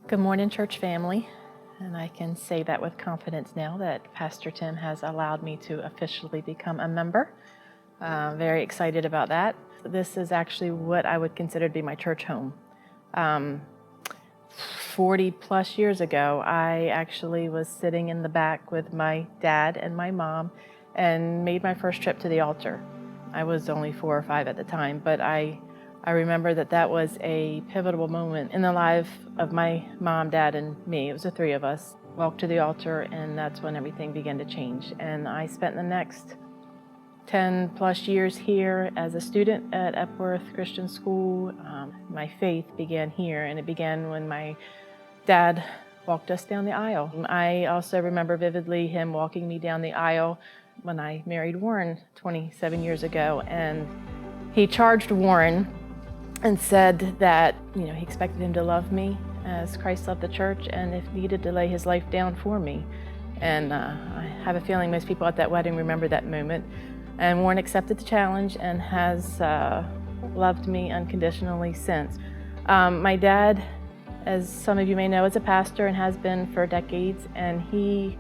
Good morning, church family. And I can say that with confidence now that Pastor Tim has allowed me to officially become a member. Very excited about that. This is actually what I would consider to be my church home. 40 plus years ago, I actually was sitting in the back with my dad and my mom and made my first trip to the altar. I was only 4 or 5 at the time, but I remember that was a pivotal moment in the life of my mom, dad, and me. It was the 3 of us. Walked to the altar, and that's when everything began to change. And I spent the next 10 plus years here as a student at Epworth Christian School. My faith began here, and it began when my dad walked us down the aisle. I also remember vividly him walking me down the aisle when I married Warren 27 years ago, and he charged Warren and said that, he expected him to love me as Christ loved the church, and if needed, to lay his life down for me. And I have a feeling most people at that wedding remember that moment. And Warren accepted the challenge and has loved me unconditionally since. My dad, as some of you may know, is a pastor and has been for decades, and he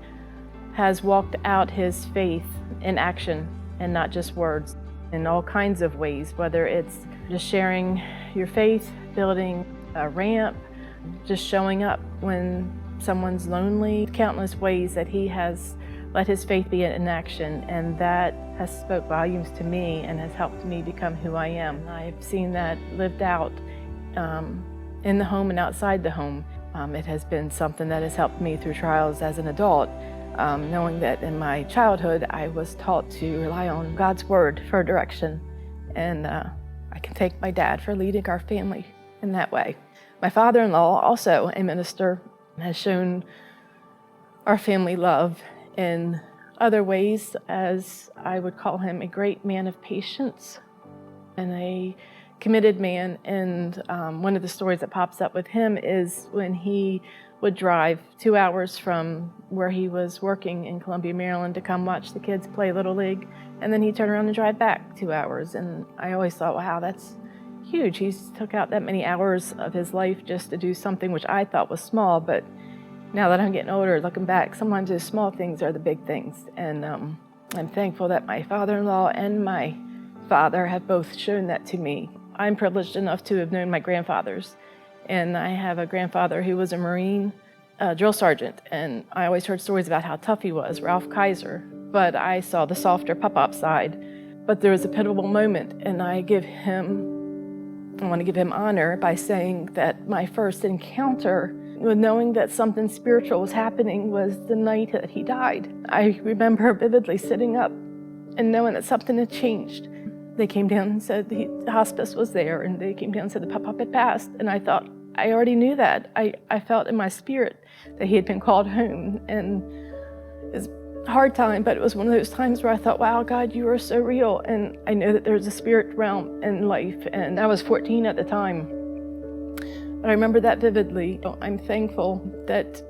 has walked out his faith in action and not just words, in all kinds of ways, whether it's just sharing your faith, building a ramp, just showing up when someone's lonely, countless ways that he has let his faith be in action, and that has spoke volumes to me and has helped me become who I am. I've seen that lived out in the home and outside the home. It has been something that has helped me through trials as an adult, knowing that in my childhood I was taught to rely on God's word for direction, and I can thank my dad for leading our family in that way. My father-in-law, also a minister, has shown our family love in other ways, as I would call him a great man of patience and a committed man. And one of the stories that pops up with him is when he would drive 2 hours from where he was working in Columbia, Maryland, to come watch the kids play Little League, and then he'd turn around and drive back 2 hours. And I always thought, wow, that's huge. He's took out that many hours of his life just to do something which I thought was small, but now that I'm getting older, looking back, sometimes those small things are the big things. And I'm thankful that my father-in-law and my father have both shown that to me. I'm privileged enough to have known my grandfathers. And I have a grandfather who was a Marine drill sergeant. And I always heard stories about how tough he was, Ralph Kaiser. But I saw the softer pop-up side. But there was a pivotal moment, and I want to give him honor by saying that my first encounter with knowing that something spiritual was happening was the night that he died. I remember vividly sitting up and knowing that something had changed. They came down and said the hospice was there, and they came down and said the pop-up had passed. And I thought, I already knew that. I felt in my spirit that he had been called home. And it was a hard time, but it was one of those times where I thought, wow, God, you are so real. And I know that there's a spirit realm in life. And I was 14 at the time. But I remember that vividly. I'm thankful that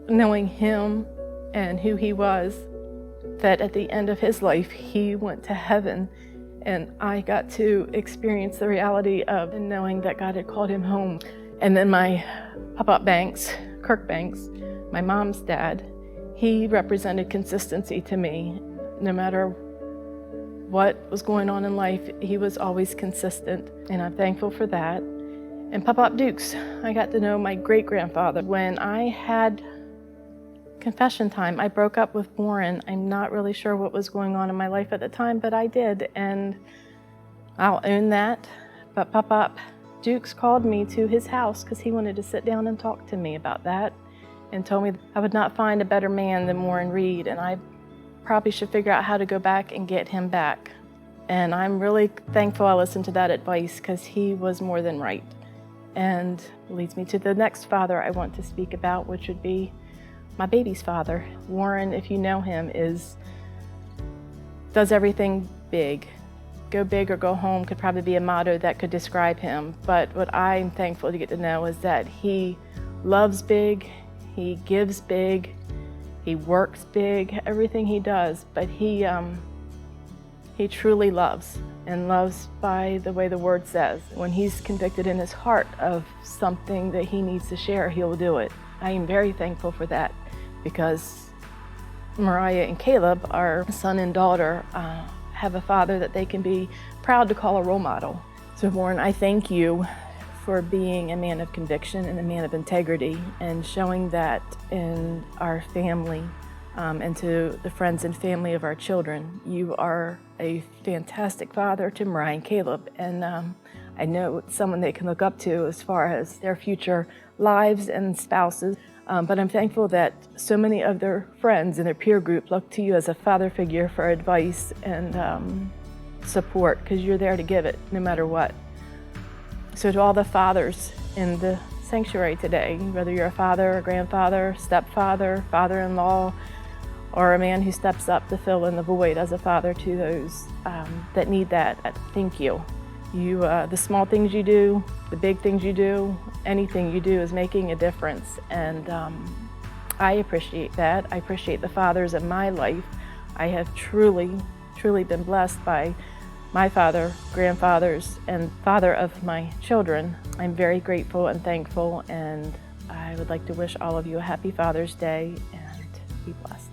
knowing him and who he was, that at the end of his life, he went to heaven, and I got to experience the reality of knowing that God had called him home. And then my Papa Banks, Kirk Banks, my mom's dad, he represented consistency to me. No matter what was going on in life, he was always consistent, and I'm thankful for that. And Papa Dukes, I got to know my great-grandfather. When I had confession time, I broke up with Warren. I'm not really sure what was going on in my life at the time, but I did, and I'll own that. But Papa Dukes called me to his house because he wanted to sit down and talk to me about that, and told me I would not find a better man than Warren Reid, and I probably should figure out how to go back and get him back. And I'm really thankful I listened to that advice, because he was more than right. And leads me to the next father I want to speak about, which would be my baby's father. Warren, if you know him, does everything big. Go big or go home could probably be a motto that could describe him. But what I'm thankful to get to know is that he loves big, he gives big, he works big, everything he does, but he truly loves. and loves by the way the word says. When he's convicted in his heart of something that he needs to share, he'll do it. I am very thankful for that, because Mariah and Caleb, our son and daughter, have a father that they can be proud to call a role model. So Warren, I thank you for being a man of conviction and a man of integrity, and showing that in our family and to the friends and family of our children. You are a fantastic father to Mariah and Caleb, and I know it's someone they can look up to as far as their future lives and spouses. But I'm thankful that so many of their friends and their peer group look to you as a father figure for advice and support, because you're there to give it no matter what. So to all the fathers in the sanctuary today, whether you're a father, a grandfather, stepfather, father-in-law, or a man who steps up to fill in the void as a father to those that need that, thank you. The small things you do, the big things you do, anything you do is making a difference, and I appreciate that. I appreciate the fathers in my life. I have truly been blessed by my father, grandfathers, and father of my children. I'm very grateful and thankful, and I would like to wish all of you a happy Father's Day, and be blessed.